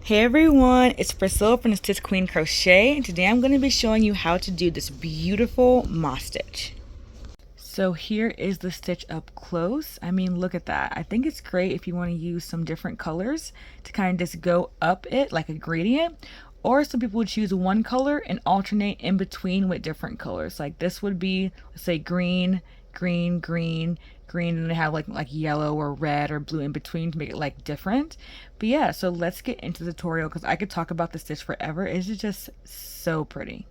Hey everyone, it's Priscilla from the Stitch Queen Crochet, and today I'm going to be showing you how to do this beautiful moss stitch. So here is the stitch up close. I mean, look at that. I think it's great if you want to use some different colors to kind of just go up it like a gradient, or some people would choose one color and alternate in between with different colors. Like this would be, let's say, green, green, green, green, and they have like yellow or red or blue in between to make it like different. But yeah, so let's get into the tutorial because I could talk about the stitch forever. It's just so pretty.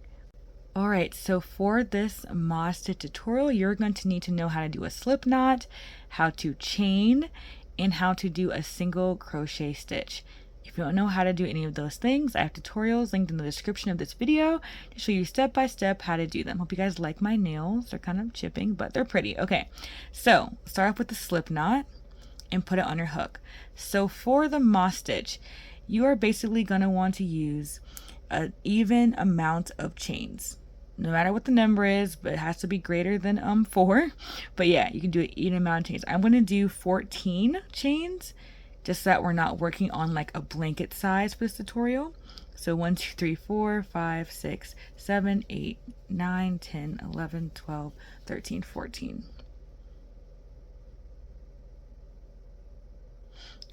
Alright, so for this moss stitch tutorial, you're going to need to know how to do a slip knot, how to chain, and how to do a single crochet stitch. If you don't know how to do any of those things, I have tutorials linked in the description of this video to show you step by step how to do them. Hope you guys like my nails. They're kind of chipping, but they're pretty. Okay, so start off with the slip knot and put it on your hook. So for the moss stitch, you are basically going to want to use an even amount of chains. No matter what the number is, but it has to be greater than 4. But yeah, you can do an even amount of chains. I'm going to do 14 chains, just so that we're not working on like a blanket size for this tutorial. So 1, 2, 3, 4, 5, 6, 7, 8, 9, 10, 11, 12, 13, 14.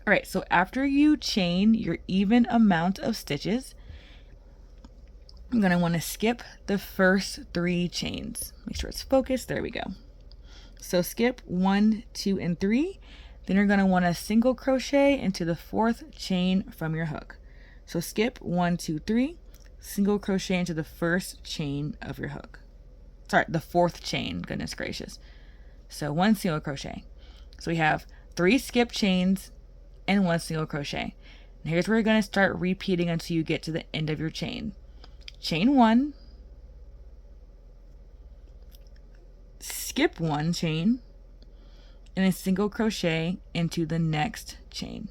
Alright, so after you chain your even amount of stitches, I'm going to want to skip the first 3 chains. Make sure it's focused. There we go. So skip 1, 2, and 3. Then you're going to want to single crochet into the 4th chain from your hook. So skip 1, 2, 3, single crochet into the 1st chain of your hook. Sorry, the 4th chain, goodness gracious. So 1 single crochet. So we have 3 skip chains and 1 single crochet. And here's where you're going to start repeating until you get to the end of your chain. Chain 1, skip 1 chain, and then single crochet into the next chain.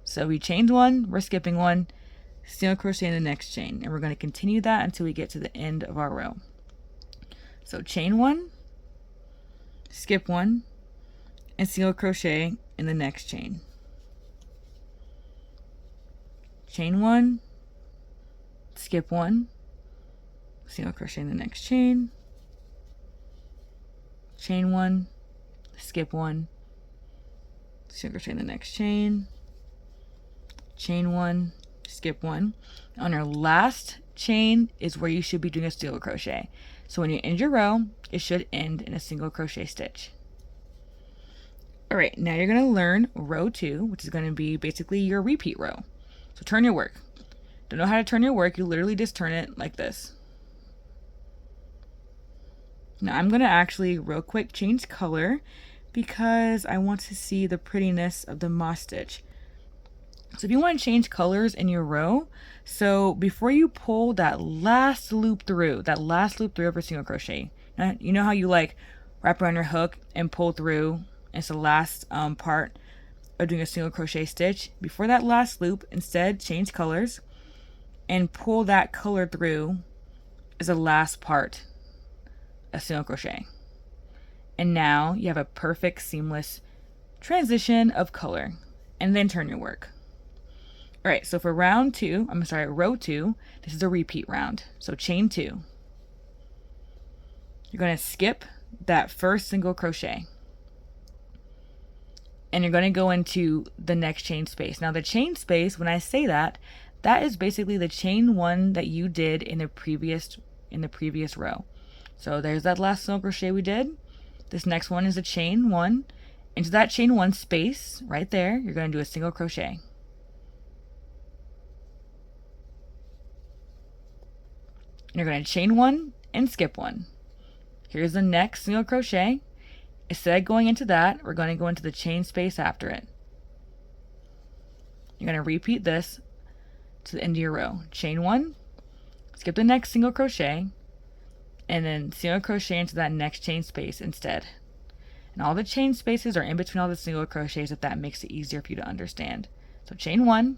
So we chained 1, we're skipping 1, single crochet in the next chain, and we're going to continue that until we get to the end of our row. So chain 1, skip 1, and single crochet in the next chain. Chain 1, skip 1, single crochet in the next chain, chain 1, skip 1, single crochet in the next chain, chain 1, skip 1. On your last chain is where you should be doing a single crochet. So when you end your row, it should end in a single crochet stitch. Alright, now you're going to learn row 2, which is going to be basically your repeat row. So turn your work. Don't know how to turn your work, you literally just turn it like this. Now I'm going to actually real quick change color because I want to see the prettiness of the moss stitch. So if you want to change colors in your row, so before you pull that last loop through of a single crochet, now, you know how you like wrap around your hook and pull through, and it's the last part of doing a single crochet stitch. Before that last loop, instead change colors and pull that color through as the last part of single crochet. And now you have a perfect seamless transition of color, and then turn your work. Alright, so for row 2, this is a repeat round. So chain 2. You're going to skip that first single crochet. And you're going to go into the next chain space. Now the chain space, when I say that, that is basically the chain 1 that you did in the previous row. So there's that last single crochet we did. This next one is a chain 1. Into that chain 1 space right there, you're going to do a single crochet. And you're going to chain 1 and skip 1. Here's the next single crochet. Instead of going into that, we're going to go into the chain space after it. You're going to repeat this to the end of your row. Chain 1, skip the next single crochet, and then single crochet into that next chain space instead. And all the chain spaces are in between all the single crochets, if that makes it easier for you to understand. So chain 1,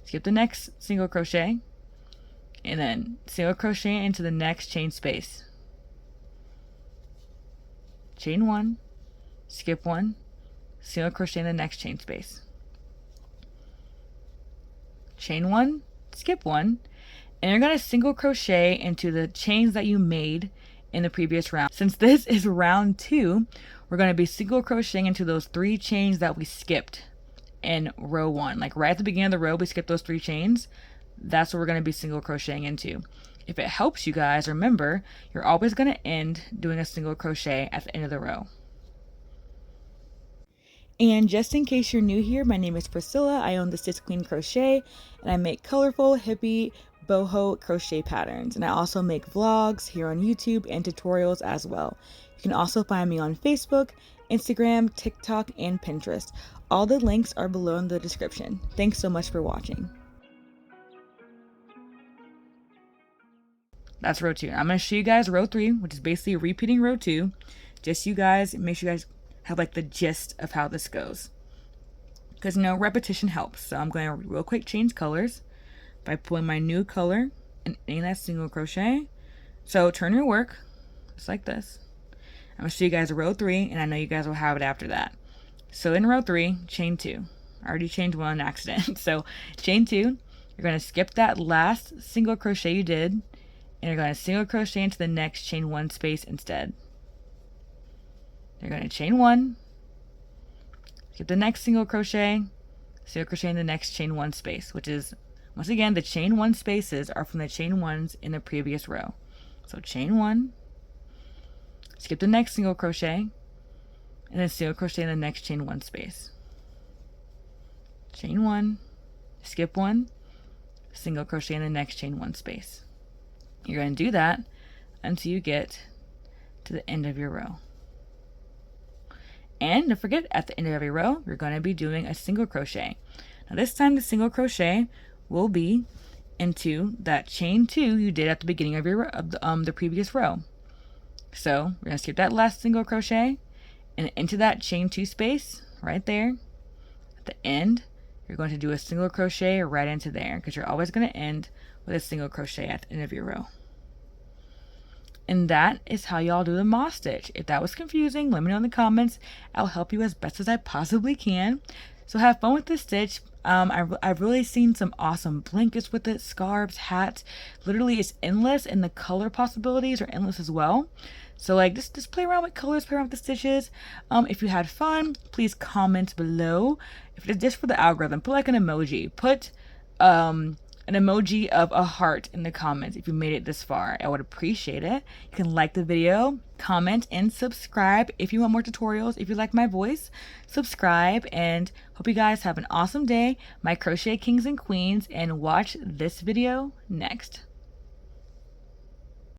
skip the next single crochet, and then single crochet into the next chain space. Chain 1, skip 1, single crochet in the next chain space. chain 1, skip 1, and you're going to single crochet into the chains that you made in the previous round. Since this is round 2, we're going to be single crocheting into those 3 chains that we skipped in row 1. Like right at the beginning of the row, we skipped those 3 chains. That's what we're going to be single crocheting into. If it helps you guys, remember, you're always going to end doing a single crochet at the end of the row. And just in case you're new here, my name is Priscilla. I own the Stitch Queen Crochet, and I make colorful, hippie, boho crochet patterns. And I also make vlogs here on YouTube and tutorials as well. You can also find me on Facebook, Instagram, TikTok, and Pinterest. All the links are below in the description. Thanks so much for watching. That's row 2. I'm going to show you guys row 3, which is basically repeating row 2. Just you guys, make sure you guys have like the gist of how this goes. Because repetition helps. So I'm going to real quick change colors by pulling my new color and ending that single crochet. So turn your work just like this. I'm going to show you guys row 3, and I know you guys will have it after that. So in row 3, chain 2. I already chained 1 on accident. So chain 2, you're going to skip that last single crochet you did, and you're going to single crochet into the next chain 1 space instead. You're going to chain 1, skip the next single crochet in the next chain 1 space, which is, once again, the chain 1 spaces are from the chain 1s in the previous row. So chain 1, skip the next single crochet, and then single crochet in the next chain 1 space. Chain 1, skip 1, single crochet in the next chain 1 space. You're going to do that until you get to the end of your row. And don't forget, at the end of every row, you're going to be doing a single crochet. Now this time the single crochet will be into that chain 2 you did at the beginning of your the previous row. So we're going to skip that last single crochet and into that chain 2 space right there. At the end, you're going to do a single crochet right into there, because you're always going to end with a single crochet at the end of your row. And that is how y'all do the moss stitch. If that was confusing, let me know in the comments. I'll help you as best as I possibly can. So have fun with this stitch. I've really seen some awesome blankets with it, scarves, hats. Literally, it's endless, and the color possibilities are endless as well. So like, just play around with colors, play around with the stitches. If you had fun, please comment below. If it's just for the algorithm, put like an emoji. Put an emoji of a heart in the comments if you made it this far. I would appreciate it. You can like the video, comment, and subscribe if you want more tutorials. If you like my voice, subscribe, and hope you guys have an awesome day, my crochet kings and queens, and watch this video next.